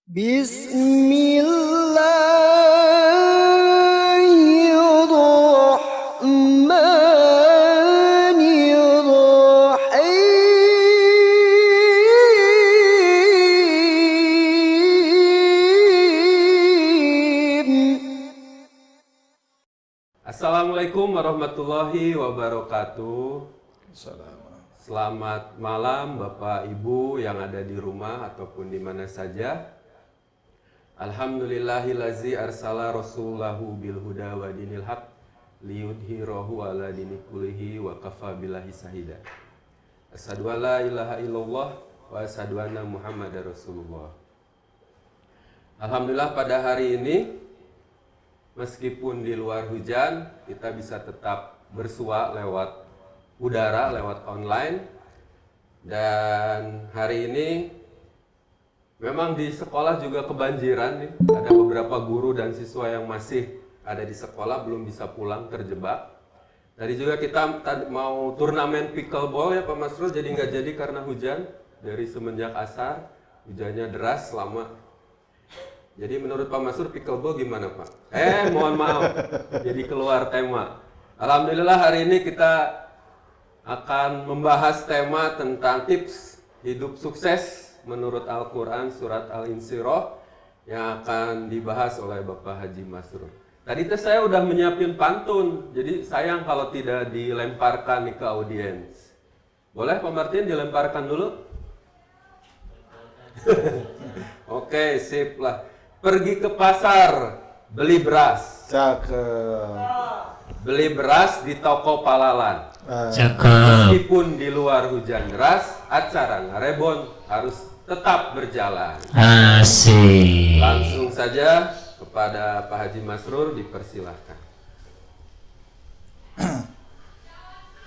Assalamualaikum warahmatullahi wabarakatuh. Selamat malam Bapak Ibu yang ada di rumah ataupun di mana saja. Alhamdulillahillazi arsala rasulahu bil huda wa dinil haq liyudhhirahu ala dini kullihi wa kafa billahi shahida. Asyhadu an la ilaha illallah wa asyhadu anna Muhammadar Rasulullah. Alhamdulillah pada hari ini meskipun di luar hujan, kita bisa tetap bersua lewat udara, lewat online. Dan hari ini memang di sekolah juga kebanjiran nih. Ada beberapa guru dan siswa yang masih ada di sekolah, belum bisa pulang, terjebak. Tadi juga kita mau turnamen pickleball ya Pak Masrul, jadi nggak jadi karena hujan. Dari semenjak asar, hujannya deras selama. Jadi menurut Pak Masrul pickleball gimana Pak? Mohon maaf, jadi keluar tema. Alhamdulillah hari ini kita akan membahas tema tentang tips hidup sukses menurut Al-Quran surat Al-Insyirah yang akan dibahas oleh Bapak Haji Masrul. Tadi saya udah menyiapin pantun, jadi sayang kalau tidak dilemparkan nih ke audiens. Boleh Pak Martin dilemparkan dulu? Oke, sip lah. Pergi ke pasar, beli beras. Cakep. Beli beras di toko Palalan. Cakep. Meskipun di luar hujan deras, acara ngarebon harus tetap berjalan. Asik. Langsung saja kepada Pak Haji Masrul dipersilahkan.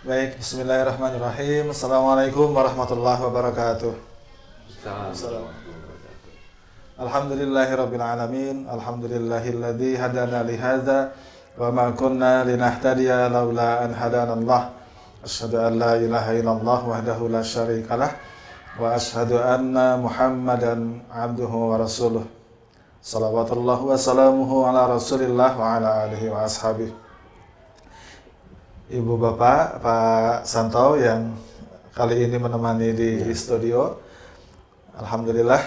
Baik, bismillahirrahmanirrahim. Assalamualaikum warahmatullahi wabarakatuh. Assalamualaikum. Alhamdulillahirabbil alamin. Alhamdulillahilladzi hadana li hadza wa ma kunna linahtadiya laula an hadanallah. Asyhadu an la ilaha illallah wahdahu la syarikalah wa asyhadu anna Muhammadan abduhu wa rasuluh. Shalawatullah wa salamuhu ala Rasulillah wa ala alihi wa ashabihi. Ibu Bapak, Pak Santo yang kali ini menemani di studio. Alhamdulillah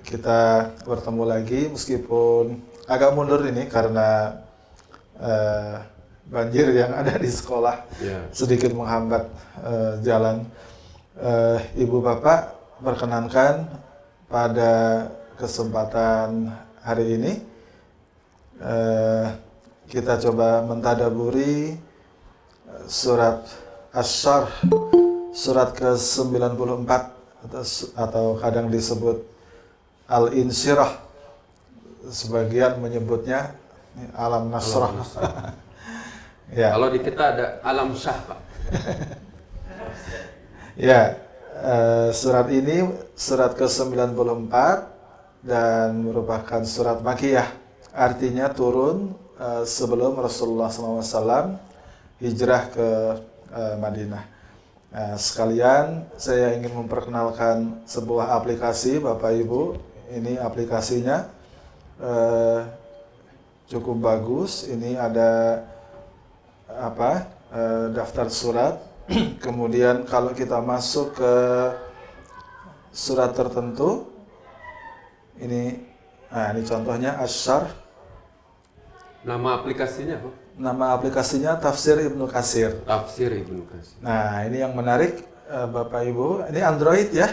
kita bertemu lagi meskipun agak mundur ini karena banjir yang ada di sekolah sedikit menghambat jalan. Ibu Bapak, perkenankan pada kesempatan hari ini kita coba mentadaburi surat Asy-Syarh, surat ke-94 atau kadang disebut Al-Insyirah, sebagian menyebutnya Alam Nasrah. Ya. Kalau di kita ada Alam Syah Pak. Ya, surat ini surat ke-94 dan merupakan surat Makkiyah. Artinya turun sebelum Rasulullah SAW hijrah ke Madinah. Nah, sekalian saya ingin memperkenalkan sebuah aplikasi Bapak Ibu. Ini aplikasinya cukup bagus. Ini ada daftar surat. Kemudian kalau kita masuk ke surat tertentu, ini contohnya Asy-Syarh. Nama aplikasinya apa? Nama aplikasinya Tafsir Ibnu Katsir. Tafsir Ibnu Katsir. Nah, ini yang menarik Bapak Ibu. Ini Android ya,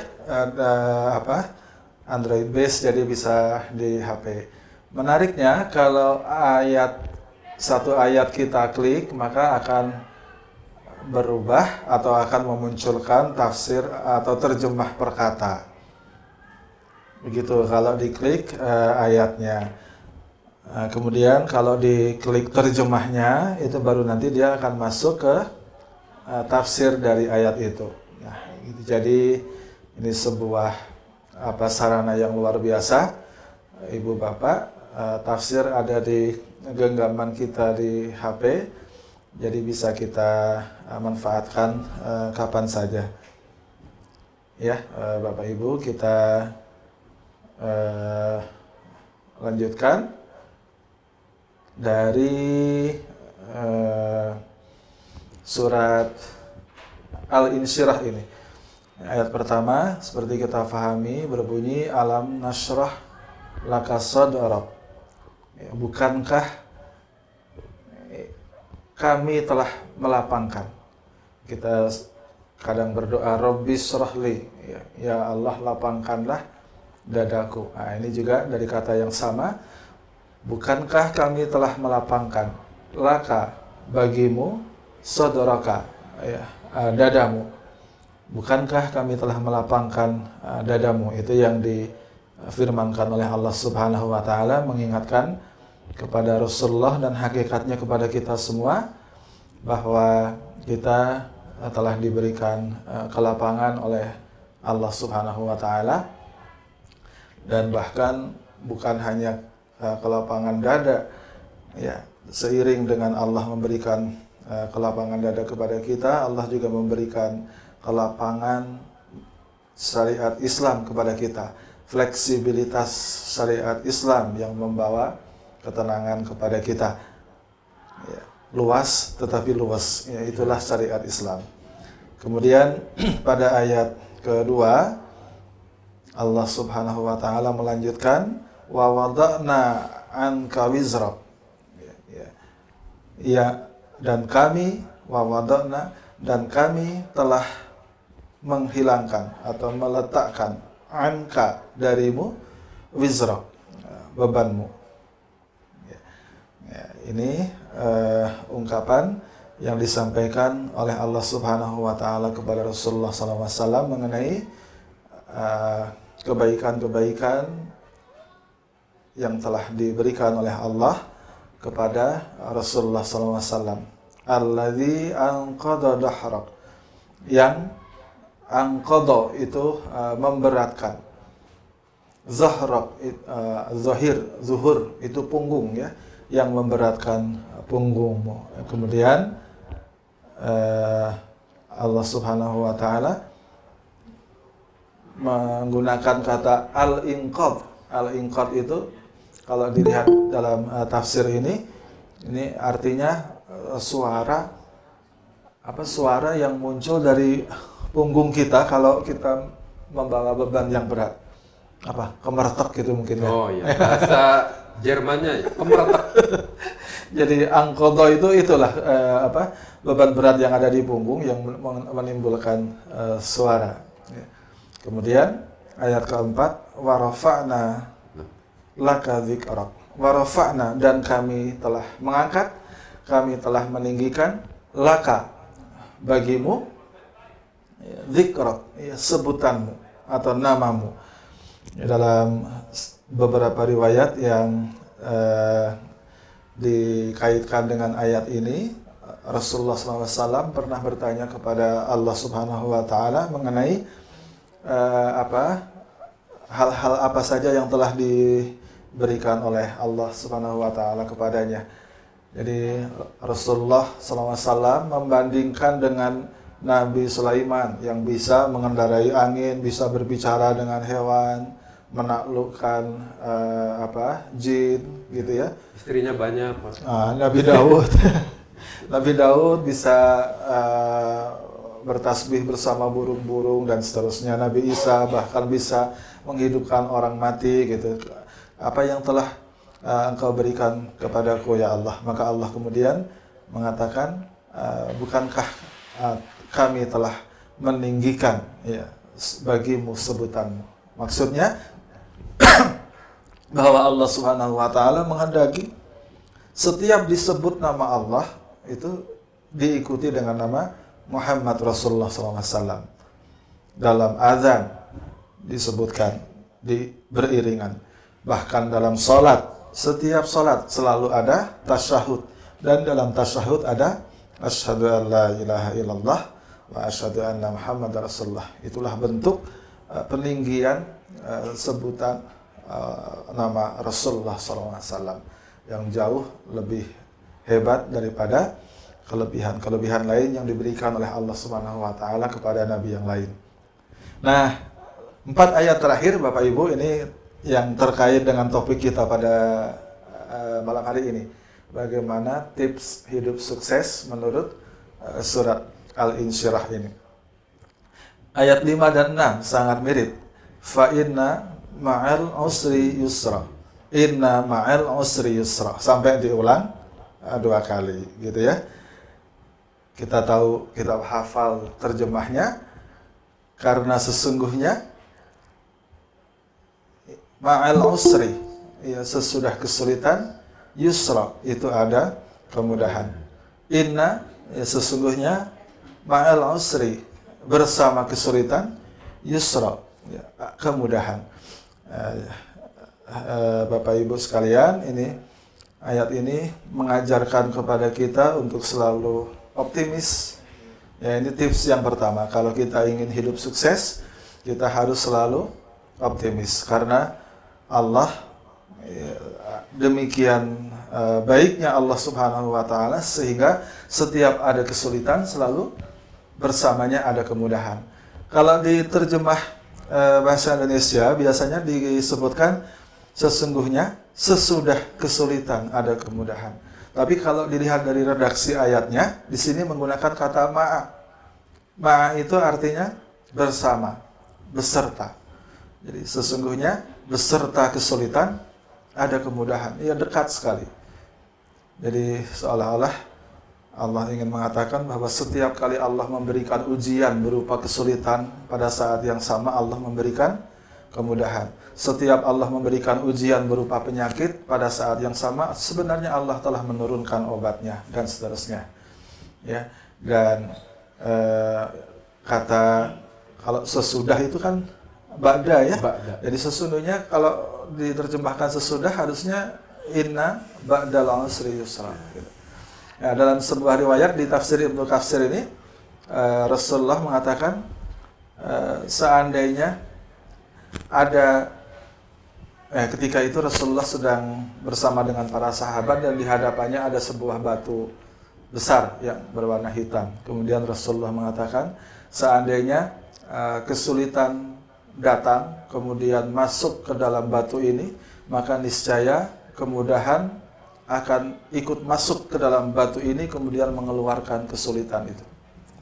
Android base, jadi bisa di HP. Menariknya kalau satu ayat kita klik, maka akan berubah atau akan memunculkan tafsir atau terjemah perkata. Begitu kalau diklik ayatnya. Kemudian kalau diklik terjemahnya, itu baru nanti dia akan masuk ke tafsir dari ayat itu. Nah, gitu. Jadi ini sebuah sarana yang luar biasa, Ibu Bapak. Tafsir ada di genggaman kita di HP, jadi bisa kita manfaatkan kapan saja. Ya, Bapak Ibu, kita lanjutkan dari surat Al-Insyirah ini. Ayat pertama seperti kita fahami berbunyi alam nashrah laka sadrak. Ya, bukankah kami telah melapangkan. Kita kadang berdoa Rabbi syrahli, ya Allah lapangkanlah dadaku. Nah, ini juga dari kata yang sama. Bukankah kami telah melapangkan laka bagimu sadraka, ya, dadamu. Bukankah kami telah melapangkan dadamu. Itu yang difirmankan oleh Allah Subhanahu wa taala mengingatkan kepada Rasulullah dan hakikatnya kepada kita semua bahwa kita telah diberikan kelapangan oleh Allah Subhanahu wa taala, dan bahkan bukan hanya kelapangan dada, ya, seiring dengan Allah memberikan kelapangan dada kepada kita, Allah juga memberikan kelapangan syariat Islam kepada kita, fleksibilitas syariat Islam yang membawa ketenangan kepada kita, ya, luas tetapi luas, ya, itulah syariat Islam. Kemudian pada ayat kedua Allah Subhanahu wa taala melanjutkan wa wada'na anka wizrak, ya, dan kami wa wada'na, dan kami telah menghilangkan atau meletakkan anka darimu wizrak, bebanmu. Ya, ini ungkapan yang disampaikan oleh Allah Subhanahu wa taala kepada Rasulullah SAW mengenai kebaikan-kebaikan yang telah diberikan oleh Allah kepada Rasulullah SAW. Alladzi anqadha dahrak, yang anqadha itu memberatkan, zahrak zuhur itu punggung, ya, yang memberatkan punggungmu. Kemudian Allah Subhanahu wa taala menggunakan kata al-inqadh. Al-inqadh itu kalau dilihat dalam tafsir ini artinya suara yang muncul dari punggung kita kalau kita membawa beban yang berat. Kemertek gitu mungkin, ya. Oh iya, bahasa Jermannya kemertek. Jadi angkodo itulah beban berat yang ada di punggung yang menimbulkan suara. Kemudian ayat keempat warafa'na laka dzikrak. Warafa'na, dan kami telah mengangkat, kami telah meninggikan laka bagimu dzikrak, ya, sebutanmu atau namamu. Dalam beberapa riwayat yang dikaitkan dengan ayat ini, Rasulullah SAW pernah bertanya kepada Allah Subhanahu wa taala mengenai hal-hal apa saja yang telah diberikan oleh Allah Subhanahu wa taala kepadanya. Jadi Rasulullah SAW membandingkan dengan Nabi Sulaiman yang bisa mengendarai angin, bisa berbicara dengan hewan, menaklukkan jin, gitu ya. Istrinya banyak, Pak. Nabi Daud Nabi Daud bisa bertasbih bersama burung-burung dan seterusnya. Nabi Isa bahkan bisa menghidupkan orang mati, gitu. Apa yang telah engkau berikan kepadaku, ya Allah. Maka Allah kemudian mengatakan, bukankah kami telah meninggikan, ya, bagimu sebutanmu. Maksudnya bahwa Allah Subhanahu wa taala menghendaki setiap disebut nama Allah itu diikuti dengan nama Muhammad Rasulullah SAW. Dalam azan disebutkan beriringan. Bahkan dalam salat, setiap salat selalu ada tasyahud, dan dalam tasyahud ada asyhadu an la ilaha illallah wa asyhadu anna Muhammadar Rasulullah. Itulah bentuk peninggian sebutan nama Rasulullah SAW yang jauh lebih hebat daripada kelebihan-kelebihan lain yang diberikan oleh Allah Subhanahu wa taala kepada nabi yang lain. Nah, 4 ayat terakhir Bapak Ibu ini yang terkait dengan topik kita pada malam hari ini. Bagaimana tips hidup sukses menurut surat Al-Insyirah ini. Ayat 5 dan 6 sangat mirip. Fa inna ma'al usri yusra. Inna ma'al usri yusra. Sampai diulang 2 kali gitu ya. Kita tahu, kita hafal terjemahnya karena sesungguhnya ma'al usri, ya, sesudah kesulitan, yusra itu ada kemudahan. Inna, ya, sesungguhnya ma'al usri, bersama kesulitan, yusra, ya, kemudahan. Bapak Ibu sekalian, ini ayat ini mengajarkan kepada kita untuk selalu optimis. Ya, ini tips yang pertama. Kalau kita ingin hidup sukses, kita harus selalu optimis karena Allah, ya, demikian baiknya Allah Subhanahu wa taala sehingga setiap ada kesulitan selalu bersamanya ada kemudahan. Kalau diterjemah bahasa Indonesia biasanya disebutkan sesungguhnya sesudah kesulitan ada kemudahan. Tapi kalau dilihat dari redaksi ayatnya, di sini menggunakan kata ma'a. Ma'a itu artinya bersama, beserta. Jadi sesungguhnya beserta kesulitan ada kemudahan. Ya, dekat sekali. Jadi seolah-olah Allah ingin mengatakan bahwa setiap kali Allah memberikan ujian berupa kesulitan, pada saat yang sama Allah memberikan kemudahan. Setiap Allah memberikan ujian berupa penyakit, pada saat yang sama sebenarnya Allah telah menurunkan obatnya dan seterusnya. Ya, dan kata kalau sesudah itu kan ba'da ya. Ba'da. Jadi sesungguhnya kalau diterjemahkan sesudah harusnya inna ba'dal usri yusra. Gitu. Ya, dalam sebuah riwayat di tafsir Ibnu Katsir ini Rasulullah mengatakan seandainya ada ketika itu Rasulullah sedang bersama dengan para sahabat dan di hadapannya ada sebuah batu besar yang berwarna hitam. Kemudian Rasulullah mengatakan seandainya kesulitan datang kemudian masuk ke dalam batu ini, maka niscaya kemudahan akan ikut masuk ke dalam batu ini kemudian mengeluarkan kesulitan itu.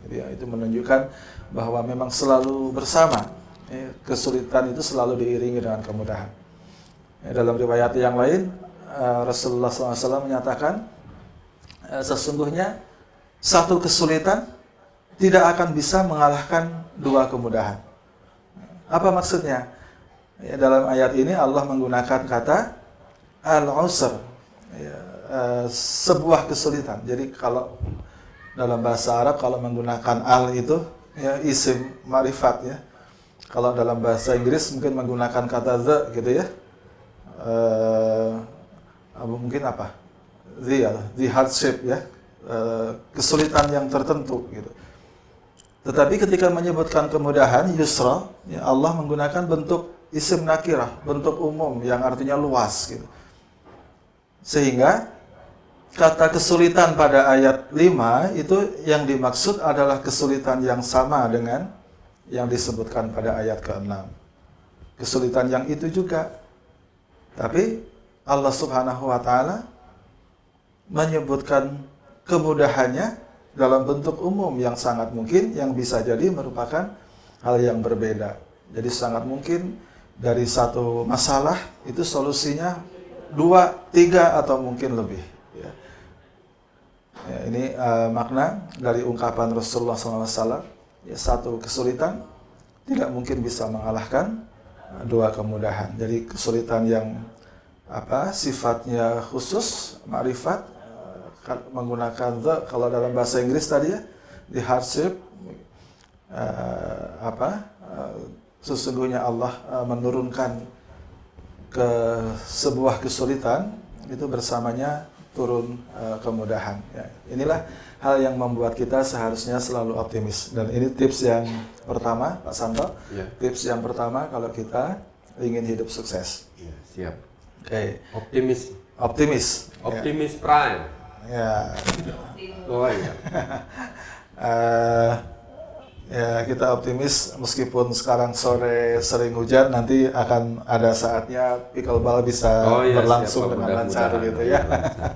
Jadi ya, itu menunjukkan bahwa memang selalu bersama. Kesulitan itu selalu diiringi dengan kemudahan. Dalam riwayat yang lain, Rasulullah SAW menyatakan, sesungguhnya satu kesulitan tidak akan bisa mengalahkan 2 kemudahan. Apa maksudnya? Ya, dalam ayat ini Allah menggunakan kata al-usr, ya, sebuah kesulitan. Jadi kalau dalam bahasa Arab kalau menggunakan al itu ya isim ma'rifat ya. Kalau dalam bahasa Inggris mungkin menggunakan kata the gitu ya. Mungkin apa? The hardship ya. Kesulitan yang tertentu gitu. Tetapi ketika menyebutkan kemudahan yusra, ya Allah menggunakan bentuk isim nakirah, bentuk umum yang artinya luas gitu. Sehingga kata kesulitan pada ayat 5 itu yang dimaksud adalah kesulitan yang sama dengan yang disebutkan pada ayat ke-6. Kesulitan yang itu juga. Tapi Allah Subhanahu wa taala menyebutkan kemudahannya dalam bentuk umum yang sangat mungkin yang bisa jadi merupakan hal yang berbeda. Jadi sangat mungkin dari satu masalah itu solusinya 2, 3 atau mungkin lebih. Ya, ini makna dari ungkapan Rasulullah SAW. Ya, satu kesulitan tidak mungkin bisa mengalahkan 2 kemudahan. Jadi kesulitan yang sifatnya khusus, ma'rifat, menggunakan the, kalau dalam bahasa Inggris tadi ya, the hardship, sesungguhnya Allah menurunkan ke sebuah kesulitan, itu bersamanya turun kemudahan. Ya, inilah hal yang membuat kita seharusnya selalu optimis. Dan ini tips yang pertama, Pak Santo. Ya. Tips yang pertama kalau kita ingin hidup sukses. Ya, siap. Oke. Optimis. Optimis Ya. Prime. Ya. Oh iya. Ya, kita optimis meskipun sekarang sore sering hujan, nanti akan ada saatnya pickleball bisa berlangsung siap, Pak. dengan lancar Mudah-mudahan. gitu ya. Lancar.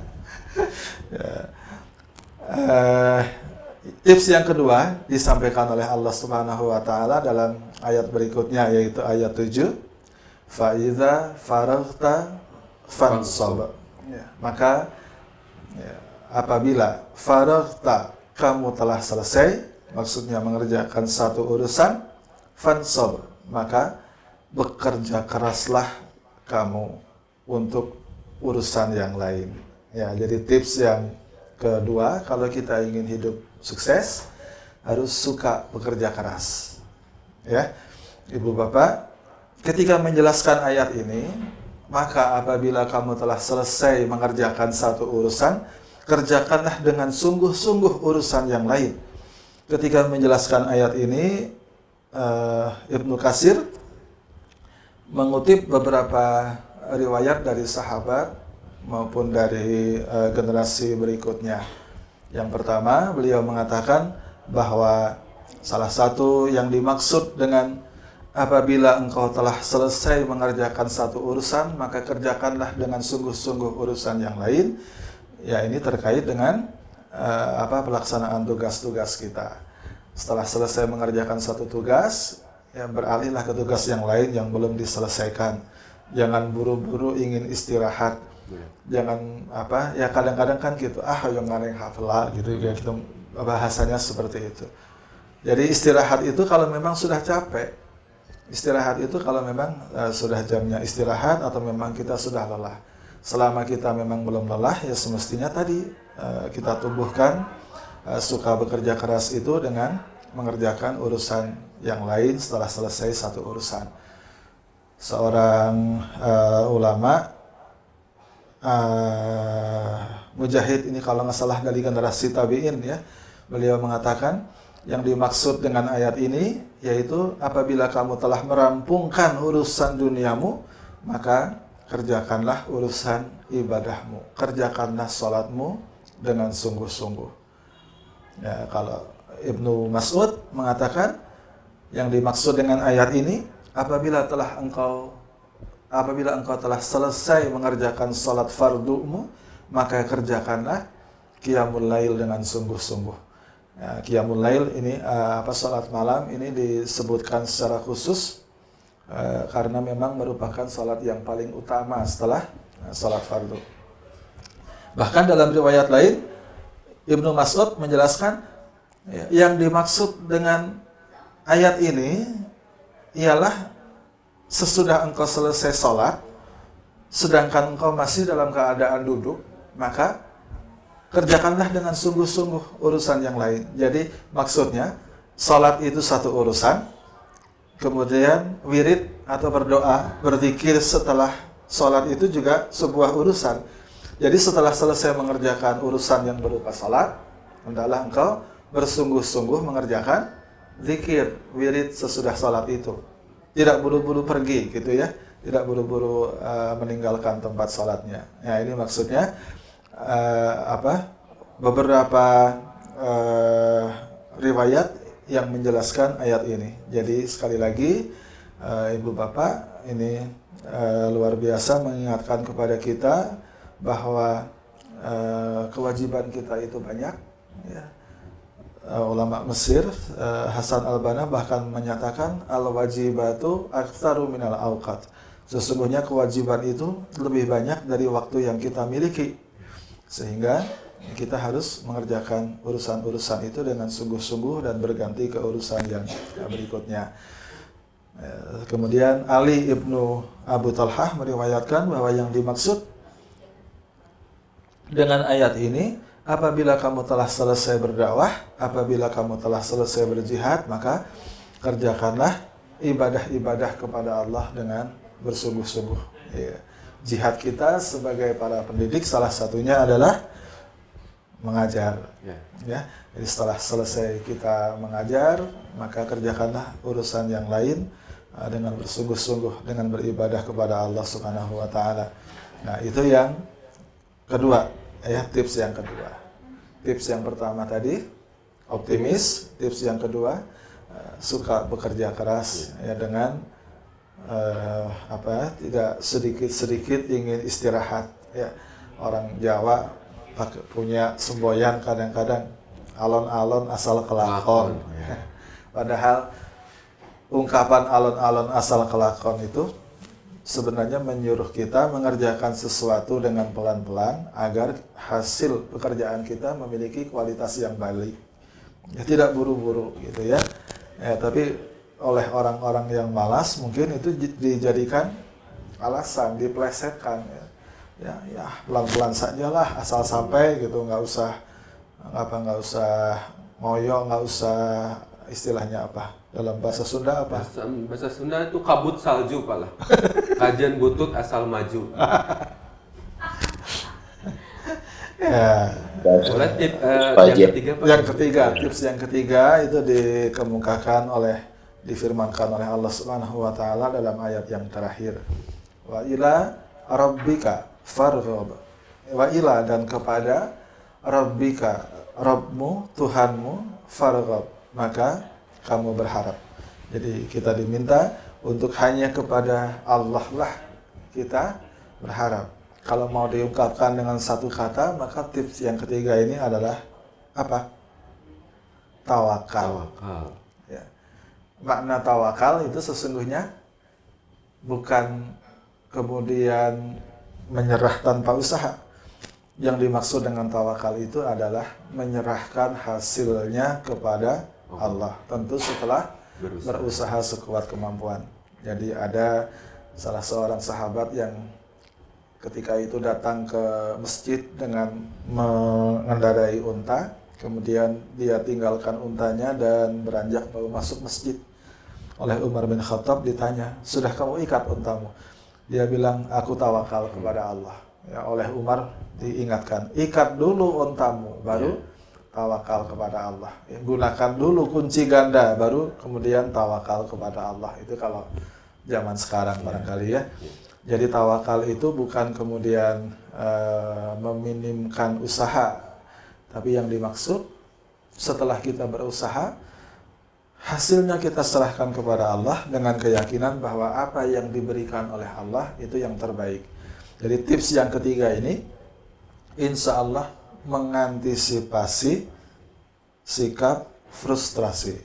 Eh, Tips yang kedua disampaikan oleh Allah Subhanahu wa taala dalam ayat berikutnya, yaitu ayat 7. Fa iza faraghta fansab. Ya, maka ya, apabila faraghta, kamu telah selesai, maksudnya mengerjakan satu urusan, fansab, maka bekerja keraslah kamu untuk urusan yang lain. Ya, jadi tips yang kedua, kalau kita ingin hidup sukses, harus suka bekerja keras. Ya, Ibu Bapak, ketika menjelaskan ayat ini, maka apabila kamu telah selesai mengerjakan satu urusan, kerjakanlah dengan sungguh-sungguh urusan yang lain. Ketika menjelaskan ayat ini, Ibnu Katsir mengutip beberapa riwayat dari sahabat maupun dari generasi berikutnya. Yang pertama, beliau mengatakan bahwa salah satu yang dimaksud dengan apabila engkau telah selesai mengerjakan satu urusan, maka kerjakanlah dengan sungguh-sungguh urusan yang lain. Ya, ini terkait dengan pelaksanaan tugas-tugas kita. Setelah selesai mengerjakan satu tugas, ya beralihlah ke tugas yang lain yang belum diselesaikan. Jangan buru-buru ingin istirahat. Jangan ya kadang-kadang kan gitu, yang ngareng hafala gitu ya, gitu bahasanya seperti itu. Jadi istirahat itu kalau memang sudah capek, istirahat itu kalau memang sudah jamnya istirahat atau memang kita sudah lelah. Selama kita memang belum lelah, ya semestinya tadi kita tumbuhkan suka bekerja keras itu dengan mengerjakan urusan yang lain setelah selesai satu urusan. Seorang ulama Mujahid, ini kalau nggak salah dari generasi tabi'in ya, beliau mengatakan yang dimaksud dengan ayat ini yaitu apabila kamu telah merampungkan urusan duniamu, maka kerjakanlah urusan ibadahmu, kerjakanlah sholatmu dengan sungguh-sungguh. Ya, kalau Ibnu Mas'ud mengatakan yang dimaksud dengan ayat ini apabila engkau telah selesai mengerjakan salat fardumu, maka kerjakanlah qiyamul lail dengan sungguh-sungguh. Ya, qiyamul lail ini salat malam ini disebutkan secara khusus karena memang merupakan salat yang paling utama setelah salat fardu. Bahkan dalam riwayat lain Ibnu Mas'ud menjelaskan yang dimaksud dengan ayat ini ialah sesudah engkau selesai sholat, sedangkan engkau masih dalam keadaan duduk, maka kerjakanlah dengan sungguh-sungguh urusan yang lain. Jadi maksudnya, sholat itu satu urusan, kemudian wirid atau berdoa, berzikir setelah sholat itu juga sebuah urusan. Jadi setelah selesai mengerjakan urusan yang berupa sholat, hendaklah engkau bersungguh-sungguh mengerjakan zikir, wirid sesudah sholat itu. Tidak buru-buru pergi gitu ya, tidak buru-buru meninggalkan tempat sholatnya. Ya, ini maksudnya beberapa riwayat yang menjelaskan ayat ini. Jadi sekali lagi Ibu Bapak, ini luar biasa mengingatkan kepada kita bahwa kewajiban kita itu banyak. Ya. Ulama Mesir Hasan al-Banna bahkan menyatakan al-wajibatu aktsaru minal awqat. Sesungguhnya kewajiban itu lebih banyak dari waktu yang kita miliki. Sehingga kita harus mengerjakan urusan-urusan itu dengan sungguh-sungguh dan berganti ke urusan yang berikutnya. Kemudian Ali ibnu Abu Talhah meriwayatkan bahwa yang dimaksud dengan ayat ini, apabila kamu telah selesai berdakwah, apabila kamu telah selesai berjihad, maka kerjakanlah ibadah-ibadah kepada Allah dengan bersungguh-sungguh. Ya. Jihad kita sebagai para pendidik salah satunya adalah mengajar. Ya. Jadi setelah selesai kita mengajar, maka kerjakanlah urusan yang lain dengan bersungguh-sungguh, dengan beribadah kepada Allah Subhanahu wa taala. Nah, itu yang kedua. Ya, tips yang kedua. Tips yang pertama tadi optimis, tips yang kedua suka bekerja keras ya dengan tidak sedikit-sedikit ingin istirahat ya. Orang Jawa punya semboyan kadang-kadang alon-alon asal kelakon ya. Padahal ungkapan alon-alon asal kelakon itu sebenarnya menyuruh kita mengerjakan sesuatu dengan pelan-pelan agar hasil pekerjaan kita memiliki kualitas yang baik ya, tidak buru-buru gitu ya. Tapi oleh orang-orang yang malas mungkin itu dijadikan alasan, diplesetkan ya pelan-pelan sajalah asal sampai gitu, nggak usah ngoyo, nggak usah istilahnya apa dalam bahasa Sunda apa? Bahasa Sunda itu kabut salju Pak lah. Kajian butut asal maju. Ya. Boleh yang ketiga Pak? Tips yang ketiga itu difirmankan oleh Allah Subhanahu wa taala dalam ayat yang terakhir. Wa ila rabbika farghab. Wa ila, dan kepada rabbika, Rabbmu, Tuhanmu, farghab, maka kamu berharap. Jadi kita diminta untuk hanya kepada Allah lah kita berharap. Kalau mau diungkapkan dengan satu kata, maka tips yang ketiga ini adalah apa? Tawakal. Ya. Makna tawakal itu sesungguhnya bukan kemudian menyerah tanpa usaha. Yang dimaksud dengan tawakal itu adalah menyerahkan hasilnya kepada Allah. Tentu setelah berusaha sekuat kemampuan. Jadi ada salah seorang sahabat yang ketika itu datang ke masjid dengan mengendarai unta, kemudian dia tinggalkan untanya dan beranjak mau masuk masjid. Oleh Umar bin Khattab ditanya, sudah kamu ikat untamu? Dia bilang, aku tawakal kepada Allah. Ya, oleh Umar diingatkan, ikat dulu untamu, baru tawakal kepada Allah. Ya, gunakan dulu kunci ganda, baru kemudian tawakal kepada Allah. Itu kalau zaman sekarang barangkali ya. Jadi tawakal itu bukan kemudian meminimkan usaha, tapi yang dimaksud setelah kita berusaha, hasilnya kita serahkan kepada Allah dengan keyakinan bahwa apa yang diberikan oleh Allah itu yang terbaik. Jadi tips yang ketiga ini, insya Allah mengantisipasi sikap frustrasi.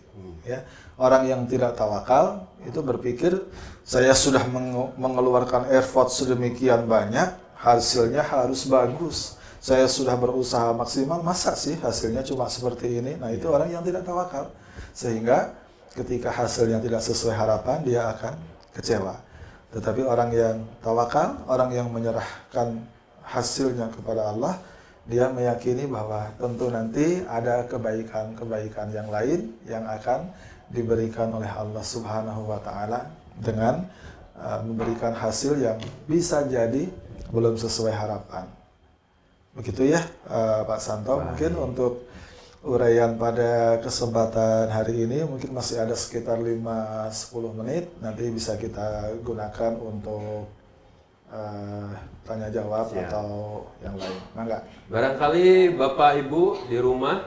Ya. Orang yang tidak tawakal itu berpikir, saya sudah mengeluarkan effort sedemikian banyak, hasilnya harus bagus. Saya sudah berusaha maksimal, masa sih hasilnya cuma seperti ini? Nah, itu orang yang tidak tawakal. Sehingga ketika hasilnya tidak sesuai harapan, dia akan kecewa. Tetapi orang yang tawakal, orang yang menyerahkan hasilnya kepada Allah, dia meyakini bahwa tentu nanti ada kebaikan-kebaikan yang lain yang akan diberikan oleh Allah Subhanahu wa taala dengan memberikan hasil yang bisa jadi belum sesuai harapan. Begitu ya Pak Santo. Mungkin untuk uraian pada kesempatan hari ini mungkin masih ada sekitar 5-10 menit, nanti bisa kita gunakan untuk tanya jawab atau yang lain. Mangga. Barangkali Bapak Ibu di rumah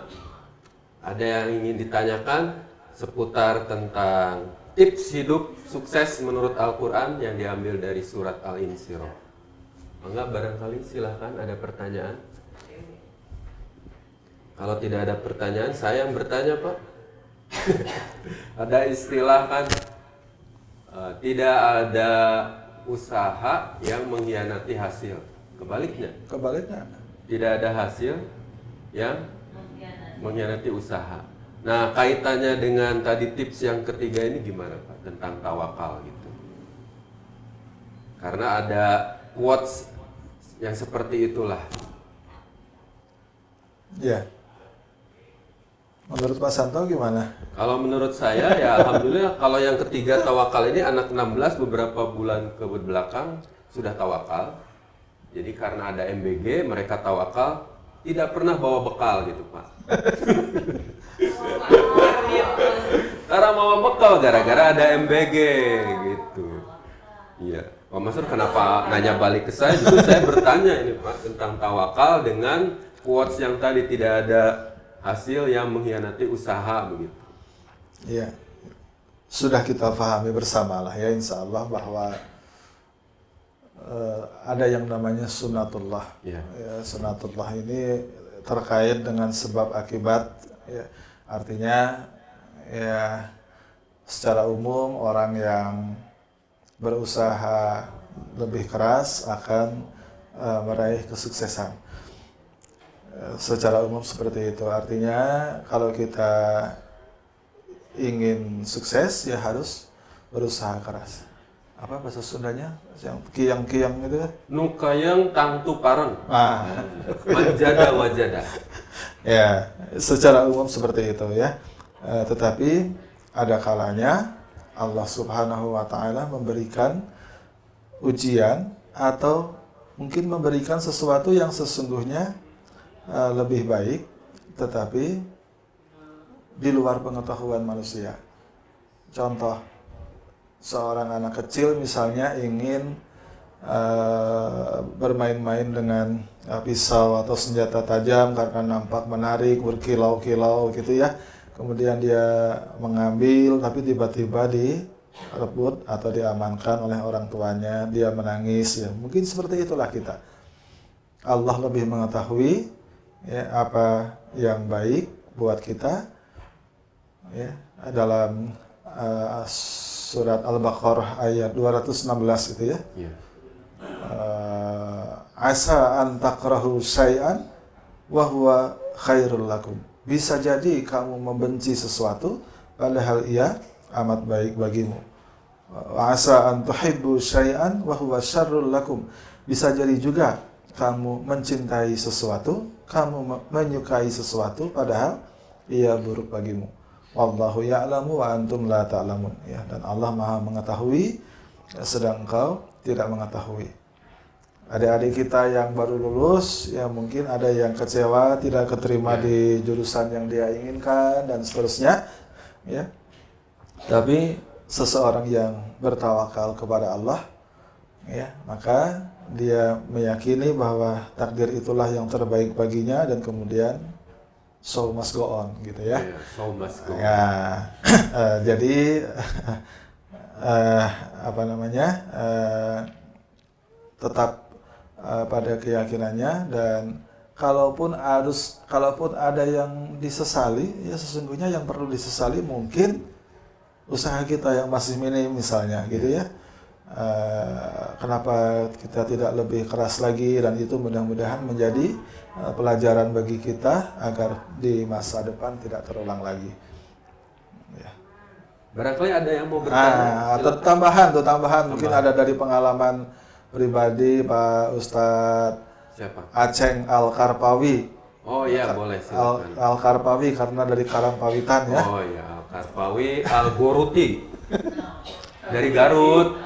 ada yang ingin ditanyakan seputar tentang tips hidup sukses menurut Al-Quran yang diambil dari surat Al-Insyirah. Mangga, barangkali silahkan ada pertanyaan. Kalau tidak ada pertanyaan, saya yang bertanya Pak. Ada istilah kan, tidak ada usaha yang mengkhianati hasil. Kebaliknya. Tidak ada hasil yang mengkhianati usaha. Nah, kaitannya dengan tadi tips yang ketiga ini gimana Pak? Tentang tawakal gitu. Karena ada quotes yang seperti itulah. Ya. Menurut Pak Santo gimana? Kalau menurut saya ya alhamdulillah, kalau yang ketiga tawakal ini anak 16 beberapa bulan ke belakang sudah tawakal. Jadi karena ada MBG mereka tawakal, tidak pernah bawa bekal gitu Pak. Karena bawa bekal gara-gara ada MBG gitu. Iya. Pak Masur kenapa nanya balik ke saya? Justru saya bertanya ini Pak tentang tawakal dengan quotes yang tadi tidak ada hasil yang mengkhianati usaha begitu. Iya. sudah kita pahami bersama lah ya, insya Allah bahwa ada yang namanya sunatullah. Ya. Ya, sunatullah ini terkait dengan sebab akibat. Ya. Artinya ya secara umum orang yang berusaha lebih keras akan meraih kesuksesan. Secara umum seperti itu. Artinya kalau kita ingin sukses ya harus berusaha keras. Apa bahasa Sundanya? Yang kiang-kiang itu kan? Nukayang tangtu pareng. Ah, Manjada wajada. ya, secara umum seperti itu ya. Tetapi ada kalanya Allah Subhanahu wa taala memberikan ujian atau mungkin memberikan sesuatu yang sesungguhnya lebih baik, tetapi di luar pengetahuan manusia. Contoh, seorang anak kecil misalnya ingin bermain-main dengan pisau atau senjata tajam karena nampak menarik, berkilau-kilau gitu ya. Kemudian dia mengambil, tapi tiba-tiba direbut atau diamankan oleh orang tuanya, dia menangis ya. Mungkin seperti itulah kita. Allah lebih mengetahui ya, apa yang baik buat kita ya, dalam surat Al-Baqarah ayat 216 itu ya. Ya. Asa an takrahu syai'an wa huwa khairul lakum. Bisa jadi kamu membenci sesuatu padahal ia amat baik bagimu. Asa an tuhibbu syai'an wa huwa syarrul lakum. Bisa jadi juga kamu mencintai sesuatu, kamu menyukai sesuatu padahal ia buruk bagimu. Wallahu ya'lamu wa antum la ta'lamun. Ya, dan Allah Maha mengetahui sedang engkau tidak mengetahui. Adik-adik kita yang baru lulus, ya mungkin ada yang kecewa, tidak keterima di jurusan yang dia inginkan dan seterusnya, ya. Tapi seseorang yang bertawakal kepada Allah, ya, maka dia meyakini bahwa takdir itulah yang terbaik baginya dan kemudian show must go on, gitu ya. Ya, show must go on. Ya, jadi apa namanya? Tetap pada keyakinannya, dan kalaupun ada yang disesali, ya sesungguhnya yang perlu disesali mungkin usaha kita yang masih minim misalnya, gitu ya. Kenapa kita tidak lebih keras lagi, dan itu mudah-mudahan menjadi pelajaran bagi kita agar di masa depan tidak terulang lagi. Ya. Barangkali ada yang mau bertanya. Atau tambahan mungkin ada dari pengalaman pribadi Pak Ustadz Siapa? Aceng Al-Karpawi. Oh iya, boleh silakan. Al-Karpawi karena dari Karangpawitan ya. Oh iya, Al-Karpawi Al-Goruti. Dari Garut.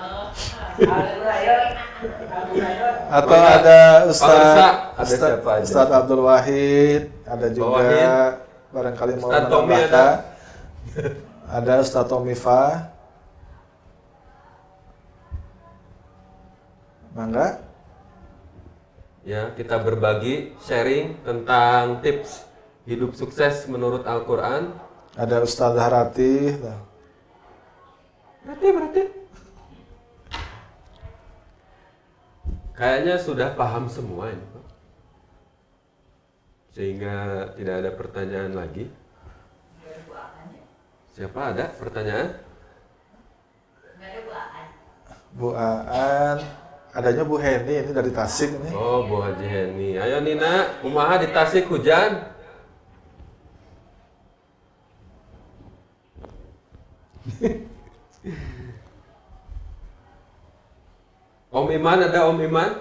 Atau ada Ada siapa aja? Ustadz Abdul Wahid, ada juga Wahid. barangkali mau Ustadz Tommy menambahkan. Ada Ustadz Tomifa. Mangga. Ya, kita berbagi, sharing tentang tips hidup sukses menurut Al-Quran. Ada Ustadz Harati. Berarti. Kayaknya sudah paham semua ini, Pak. Sehingga tidak ada pertanyaan lagi. Siapa ada pertanyaan? Bu Aan. Adanya Bu Heni, ini dari Tasik nih. Oh, Bu Haji Heni. Ayo Nina, kumaha di Tasik hujan? Om Iman, ada Om Iman?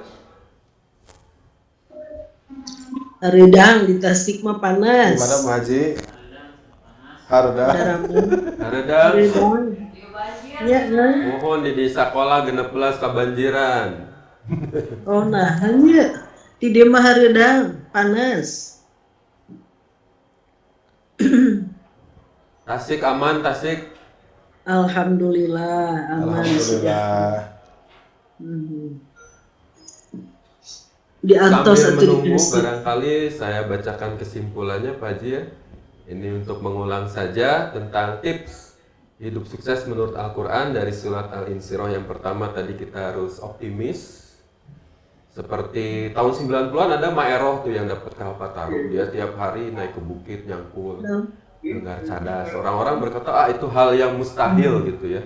Redang di Tasik mah panas. Gimana Bu Haji? Harda. Haredang, Redang. Ya, nah. mohon di sekolah 16 kebanjiran. Oh nah, hanya di dia mah redang panas. Tasik aman, Tasik. Alhamdulillah aman. Alhamdulillah. Di Antos Sambil atau di menunggu, Gresik. barangkali saya bacakan kesimpulannya, Pak Haji ya. Ini untuk mengulang saja tentang tips hidup sukses menurut Al-Quran dari surat Al-Insyirah yang pertama tadi kita harus optimis. Seperti tahun 90-an ada Maeroh tuh yang dapat Kalpataru. Dia tiap hari naik ke bukit nyangkul, dengar cadas. Orang-orang berkata itu hal yang mustahil gitu ya.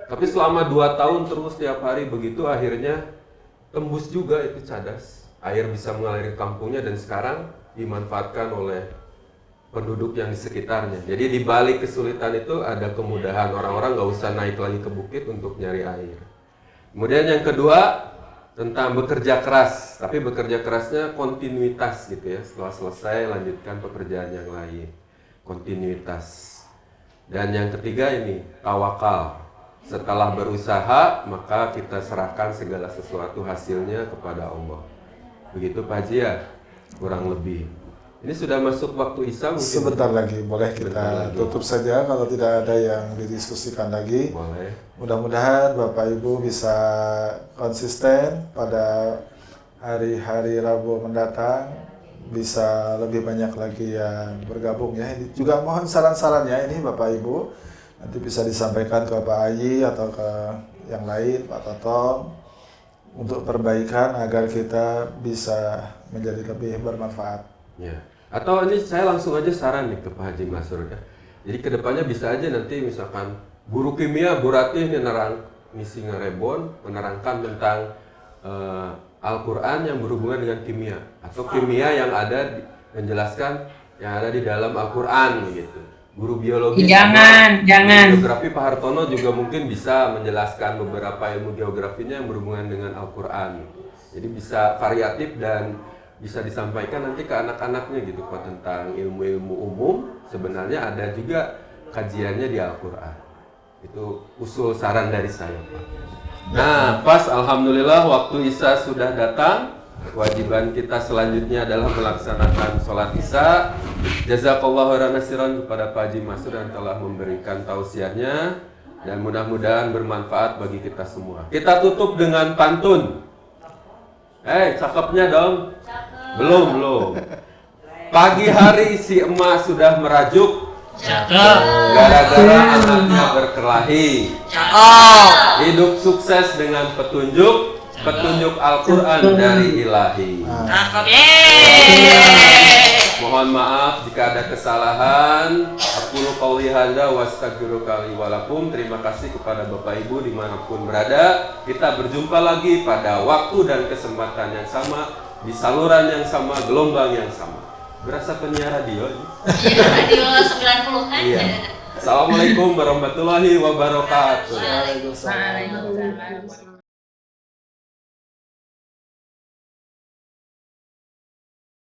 Tapi selama 2 tahun terus tiap hari begitu akhirnya tembus juga itu cadas. Air bisa mengalir kampungnya dan sekarang dimanfaatkan oleh penduduk yang di sekitarnya. Jadi di balik kesulitan itu ada kemudahan. Orang-orang nggak usah naik lagi ke bukit untuk nyari air. Kemudian yang kedua tentang bekerja keras, tapi bekerja kerasnya kontinuitas gitu ya. Setelah selesai lanjutkan pekerjaan yang lain, kontinuitas. Dan yang ketiga ini tawakal. Setelah berusaha maka kita serahkan segala sesuatu hasilnya kepada Allah. Begitu Pak Haji ya, kurang lebih. Ini sudah masuk waktu Isya mungkin. Sebentar lagi, boleh kita tutup saja kalau tidak ada yang didiskusikan lagi. Boleh. Mudah-mudahan Bapak Ibu bisa konsisten pada hari-hari Rabu mendatang, bisa lebih banyak lagi yang bergabung ya. Ini juga mohon saran-sarannya ini Bapak Ibu nanti bisa disampaikan ke Pak Haji atau ke yang lain, Pak Totong, untuk perbaikan agar kita bisa menjadi lebih bermanfaat. Ya. Atau ini saya langsung aja saran nih ke Pak Haji Masrur ya. Jadi kedepannya bisa aja nanti misalkan guru kimia Bu Ratih ngisi ngerebon menerangkan tentang Al-Quran yang berhubungan dengan kimia atau kimia yang ada menjelaskan yang ada di dalam Al-Quran gitu. Guru biologi jangan geografi Pak Hartono juga mungkin bisa menjelaskan beberapa ilmu geografinya yang berhubungan dengan Al-Quran gitu. Jadi bisa variatif dan bisa disampaikan nanti ke anak-anaknya gitu Pak tentang ilmu-ilmu umum. Sebenarnya ada juga kajiannya di Al-Quran. Itu usul saran dari saya Pak. Nah pas Alhamdulillah waktu Isya sudah datang. Kewajiban kita selanjutnya adalah melaksanakan sholat Isya. Jazakallahu khairan kepada Pak Haji Masrur yang telah memberikan tausiahnya. Dan mudah-mudahan bermanfaat bagi kita semua. Kita tutup dengan pantun. Cakepnya dong. Belum. Pagi hari si emak sudah merajuk. Cakep. Gara-gara anaknya berkelahi. Cakep. Hidup sukses dengan petunjuk Al-Quran dari Ilahi. Cakep. Mohon maaf jika ada kesalahan. Aqulu qouli hadza wa astaghfiruka li wa lakum. Terima kasih kepada Bapak Ibu dimanapun berada. Kita berjumpa lagi pada waktu dan kesempatan yang sama, di saluran yang sama, gelombang yang sama. Berasa penyiar radio ini? Iya, radio 90-an. Iya. Assalamualaikum warahmatullahi wabarakatuh. Waalaikumsalam.